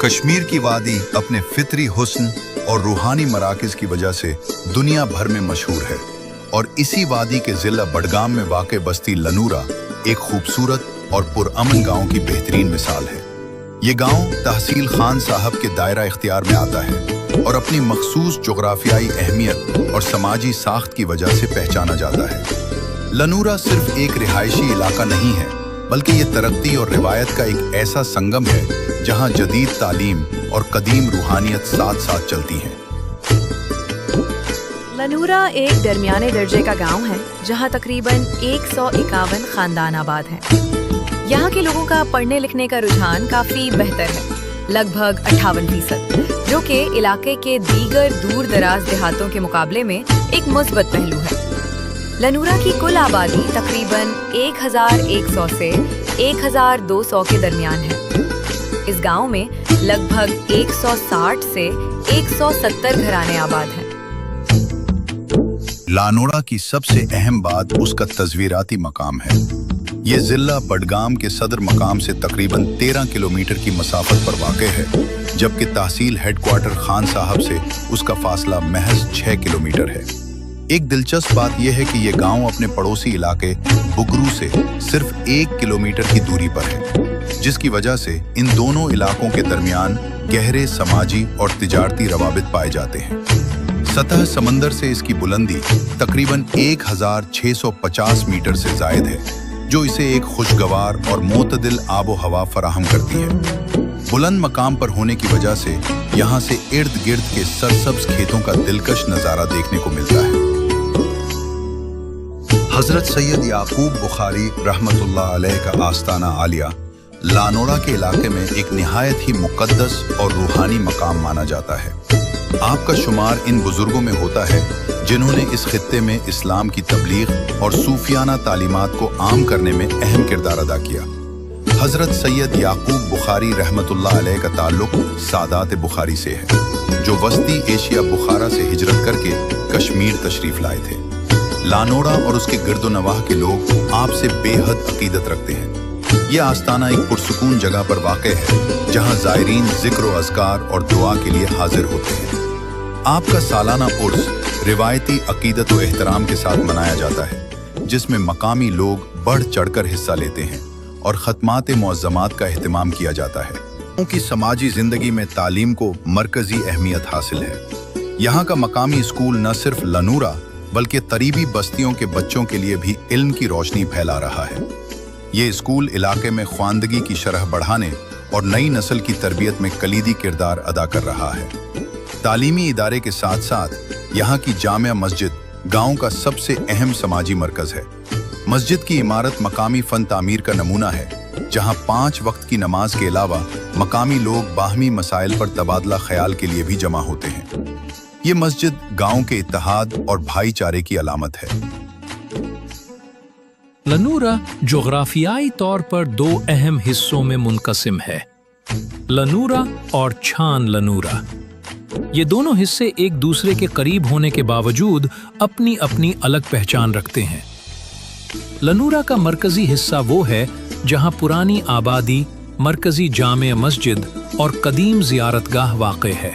कश्मीर की वादी अपने फितरी हुस्न और रूहानी मराकज़ की वजह से दुनिया भर में मशहूर है और इसी वादी के ज़िला बडगाम में वाक़ बस्ती लनूरा एक खूबसूरत और पुरअमन गांव की बेहतरीन मिसाल है। ये गांव तहसील खान साहब के दायरा इख्तियार में आता है और अपनी मखसूस जोग्राफियाई अहमियत और समाजी साख्त की वजह से पहचाना जाता है। लनूरा सिर्फ एक रिहायशी इलाका नहीं है, बल्कि ये तरक्की और रिवायत का एक ऐसा संगम है जहां जदीद तालीम और कदीम रूहानियत साथ साथ चलती हैं। लनूरा एक दरमियाने दर्जे का गांव है जहां तकरीबन 151 खानदान आबाद हैं। यहाँ के लोगों का पढ़ने लिखने का रुझान काफ़ी बेहतर है, लगभग 58%, जो कि इलाके के दीगर दूर दराज देहातों के मुकाबले में एक मुस्बत पहलू है। लनूरा की कुल आबादी तकरीबन 1100 से 1200 के दरमियान है। इस गांव में लगभग 160 से 170 घराने आबाद हैं। लानोरा की सबसे अहम बात उसका तस्वीराती मकाम है। ये ज़िला बडगाम के सदर मकाम से तकरीबन 13 किलोमीटर की मसाफत पर वाक़ है, जबकि तहसील हेडक्वार्टर खान साहब से उसका फासला महज 6 किलोमीटर है। एक दिलचस्प बात यह है कि ये गांव अपने पड़ोसी इलाके बुगरू से सिर्फ 1 किलोमीटर की दूरी पर है, जिसकी वजह से इन दोनों इलाकों के दरमियान गहरे समाजी और तिजारती रवाबित पाए जाते हैं। सतह समंदर से इसकी बुलंदी तकरीबन 1650 मीटर से जायद है, जो इसे एक खुशगवार और मोतदिल आबो हवा फराहम करती है। बुलंद मकाम पर होने की वजह से यहाँ से इर्द गिर्द के सरसब्ज खेतों का दिलकश नज़ारा देखने को मिलता है। हजरत सैयद याकूब बुखारी रहमतुल्लाह अलैह का आस्ताना आलिया लानोरा के इलाके में एक निहायत ही मुक़द्दस और रूहानी मकाम माना जाता है। आपका शुमार इन बुजुर्गों में होता है जिन्होंने इस खित्ते में इस्लाम की तबलीग और सूफियाना तालीमात को आम करने में अहम किरदार अदा किया। हजरत सैयद याकूब बुखारी रहमतुल्लाह अलैह का ताल्लुक सादात बुखारी से है, जो वस्ती एशिया बुखारा से हिजरत करके कश्मीर तशरीफ लाए थे। लानोरा और उसके गिरदोनवाह के लोग आपसे बेहद अकीदत रखते हैं। ये आस्ताना एक पुरसुकून जगह पर वाक़ है जहाँ ज़ायरीन ज़िक्र व अज़कार और दुआ के लिए हाजिर होते हैं। आपका सालाना उर्स रिवायती अकीदत व एहतराम के साथ मनाया जाता है, जिसमें मकामी लोग बढ़ चढ़कर हिस्सा लेते हैं और ख़त्मात मुअज़्ज़मात का एहतमाम किया जाता है। उनकी समाजी ज़िंदगी में तालीम को मरकज़ी अहमियत हासिल है। यहाँ का मकामी स्कूल न सिर्फ लनूरा बल्कि करीबी बस्तियों के बच्चों के लिए भी इल्म की रोशनी फैला रहा है। ये स्कूल इलाके में ख्वानदगी की शरह बढ़ाने और नई नस्ल की तरबियत में कलीदी किरदार अदा कर रहा है। तालीमी इदारे के साथ साथ यहाँ की जामिया मस्जिद गांव का सबसे अहम समाजी मरकज़ है। मस्जिद की इमारत मकामी फ़न तामीर का नमूना है, जहाँ 5 वक्त की नमाज के अलावा मकामी लोग बाहमी मसाइल पर तबादला ख्याल के लिए भी जमा होते हैं। ये मस्जिद गांव के इत्तेहाद और भाईचारे की अलामत है। लनूरा जोग्राफियाई तौर पर 2 अहम हिस्सों में मुनक़सिम है, लनूरा और छान लनूरा। ये दोनों हिस्से एक दूसरे के करीब होने के बावजूद अपनी अपनी अलग पहचान रखते हैं। लनूरा का मरकजी हिस्सा वो है जहां पुरानी आबादी, मरकजी जामे मस्जिद और कदीम ज़ियारतगाह वाक़ है।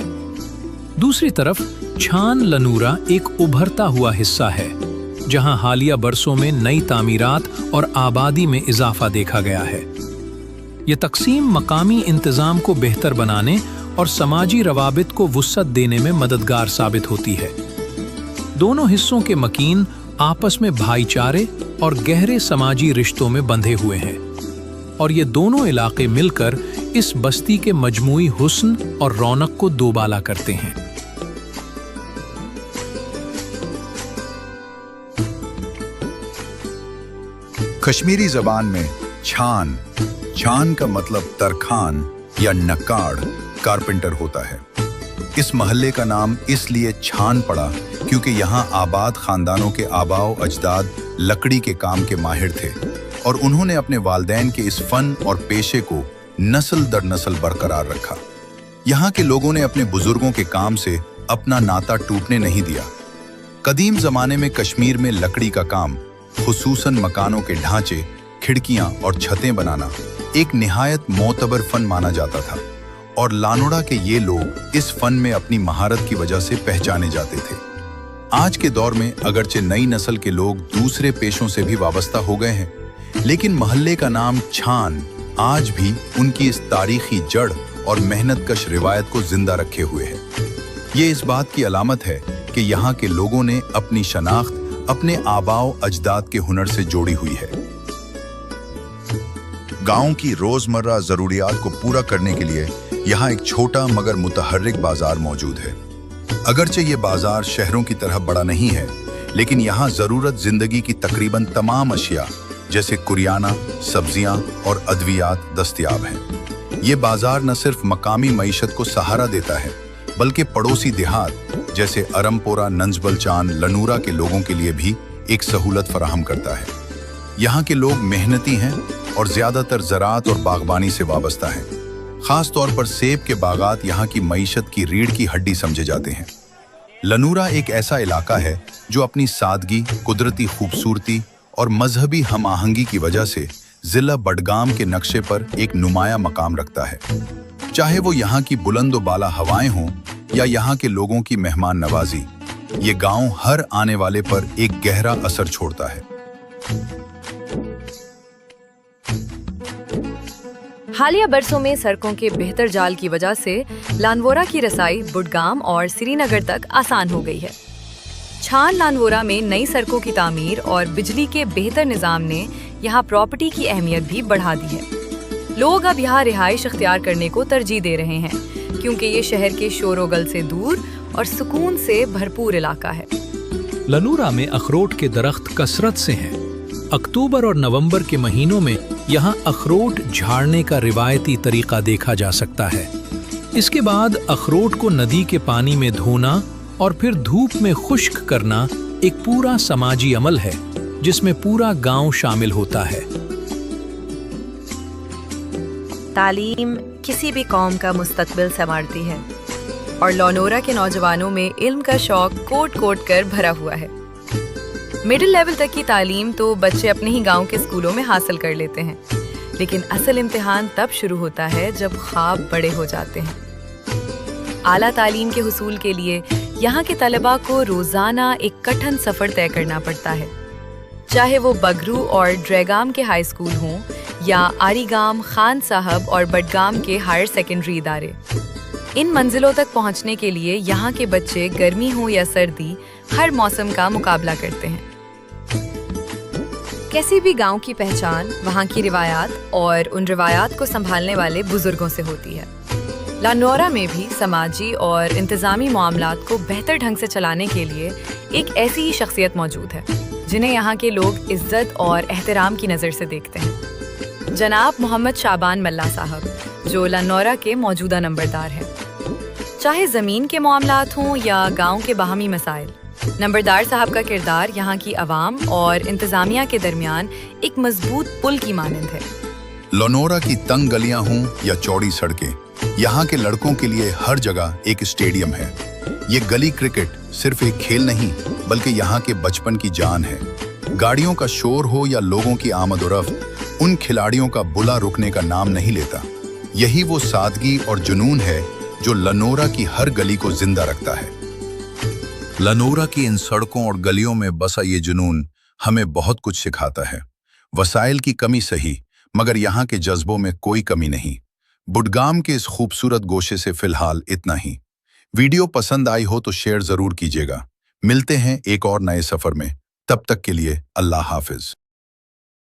दूसरी तरफ छान लनूरा एक उभरता हुआ हिस्सा है जहां हालिया बरसों में नई तामीरात और आबादी में इजाफा देखा गया है। ये तकसीम मकामी इंतज़ाम को बेहतर बनाने और समाजी रवाबित को वुस्अत देने में मददगार साबित होती है। दोनों हिस्सों के मकीन आपस में भाईचारे और गहरे समाजी रिश्तों में बंधे हुए हैं और ये दोनों इलाके मिलकर इस बस्ती के मजमूई हुस्न और रौनक को दोबाला करते हैं। कश्मीरी ज़बान में छान का मतलब तरखान या नक्काड़ कारपेंटर होता है। इस महल्ले का नाम इसलिए छान पड़ा क्योंकि यहाँ आबाद खानदानों के आबाओ अजदाद लकड़ी के काम के माहिर थे और उन्होंने अपने वालिदैन के इस फन और पेशे को नस्ल दर नस्ल बरकरार रखा। यहाँ के लोगों ने अपने बुजुर्गों के काम से अपना नाता टूटने नहीं दिया। कदीम ज़माने में कश्मीर में लकड़ी का काम, खुसूसन मकानों के ढांचे, खिड़कियाँ और छतें बनाना एक निहायत मोतबर फन माना जाता था और लानोरा के ये लोग इस फन में अपनी महारत की वजह से पहचाने जाते थे। आज के दौर में अगरचे नई नस्ल के लोग दूसरे पेशों से भी वाबस्ता हो गए हैं, लेकिन मोहल्ले का नाम छान आज भी उनकी इस तारीखी जड़ और मेहनतकश रिवायत को जिंदा रखे हुए है। ये इस बात की अलामत है कि यहाँ के लोगों ने अपनी शनाख्त अपने आबाओ अजदाद के हुनर से जोड़ी हुई है। गांव की रोजमर्रा जरूरियात को पूरा करने के लिए यहाँ एक छोटा मगर मुतहर्रिक बाजार मौजूद है। अगरचे ये बाजार शहरों की तरह बड़ा नहीं है, लेकिन यहाँ जरूरत जिंदगी की तकरीबन तमाम अशिया जैसे कुरियाना, सब्जियां और अद्वियात दस्तयाब हैं। ये बाजार न सिर्फ मकामी मईशत को सहारा देता है, बल्कि पड़ोसी देहात जैसे अरमपोरा, नंजबलचान, लनूरा के लोगों के लिए भी एक सहूलत फराहम करता है। यहाँ के लोग मेहनती हैं और ज्यादातर ज़राअत और बागबानी से वाबस्ता हैं। खास तौर पर सेब के बागात यहाँ की मईशत की रीढ़ की हड्डी समझे जाते हैं। लनूरा एक ऐसा इलाका है जो अपनी सादगी, कुदरती खूबसूरती और मजहबी हम आहंगी की वजह से जिला बडगाम के नक्शे पर एक नुमाया मकाम रखता है। चाहे वो यहाँ की बुलंद व बाला हवाएं हों या यहाँ के लोगों की मेहमान नवाजी, ये गांव हर आने वाले पर एक गहरा असर छोड़ता है। हालिया बरसों में सड़कों के बेहतर जाल की वजह से लानवोरा की रसाई बुडगाम और श्रीनगर तक आसान हो गई है। छान लानवोरा में नई सड़कों की तामीर और बिजली के बेहतर निज़ाम ने यहाँ प्रॉपर्टी की अहमियत भी बढ़ा दी है। लोग अब यहाँ रिहाइश अख्तियार करने को तरजीह दे रहे हैं, क्योंकि ये शहर के शोरोगल से दूर और सुकून से भरपूर इलाका है। लनूरा में अखरोट के दरख्त कसरत से हैं। अक्टूबर और नवंबर के महीनों में यहाँ अखरोट झाड़ने का रिवायती तरीका देखा जा सकता है। इसके बाद अखरोट को नदी के पानी में धोना और फिर धूप में खुश्क करना एक पूरा समाजी अमल है, जिसमें पूरा गांव शामिल होता है। तालीम किसी भी कौम का मुस्तकबिल संवारती है और लानोरा के नौजवानों में इल्म का शौक कोट कोट कर भरा हुआ है। मिडिल लेवल तक की तालीम तो बच्चे अपने ही गांव के स्कूलों में हासिल कर लेते हैं, लेकिन असल इम्तिहान तब शुरू होता है जब ख्वाब बड़े हो जाते हैं। आला तालीम के हुसूल के लिए यहाँ के तलबा को रोज़ाना एक कठिन सफ़र तय करना पड़ता है, चाहे वो बगरू और ड्रैगाम के हाई स्कूल हों या आरीगाम, खान साहब और बडगाम के हायर सेकेंडरी इदारे। इन मंजिलों तक पहुँचने के लिए यहाँ के बच्चे गर्मी हो या सर्दी हर मौसम का मुकाबला करते हैं। किसी भी गांव की पहचान वहाँ की रिवायात और उन रिवायात को संभालने वाले बुजुर्गों से होती है। लानोरा में भी समाजी और इंतज़ामी मामलात को बेहतर ढंग से चलाने के लिए एक ऐसी ही शख्सियत मौजूद है, जिन्हें यहाँ के लोग इज्जत और एहतराम की नज़र से देखते हैं। जनाब मोहम्मद शाबान मल्ला साहब, जो लानोरा के मौजूदा नंबरदार हैं। चाहे ज़मीन के मामलात हों या गाँव के बाहमी मसाइल, नंबरदार साहब का किरदार यहाँ की आवाम और इंतज़ामिया के दरमियान एक मजबूत पुल की मानंद है। लानोरा की तंग गलियां हों या चौड़ी सड़कें, यहाँ के लड़कों के लिए हर जगह एक स्टेडियम है। ये गली क्रिकेट सिर्फ एक खेल नहीं, बल्कि यहाँ के बचपन की जान है। गाड़ियों का शोर हो या लोगों की आमद और रफ्त, उन खिलाड़ियों का बुला रुकने का नाम नहीं लेता। यही वो सादगी और जुनून है जो लानोरा की हर गली को जिंदा रखता है। लानोरा की इन सड़कों और गलियों में बसा ये जुनून हमें बहुत कुछ सिखाता है। वसाइल की कमी सही, मगर यहाँ के जज्बों में कोई कमी नहीं। बुडगाम के इस खूबसूरत गोशे से फिलहाल इतना ही। वीडियो पसंद आई हो तो शेयर जरूर कीजिएगा। मिलते हैं एक और नए सफर में, तब तक के लिए अल्लाह हाफिज।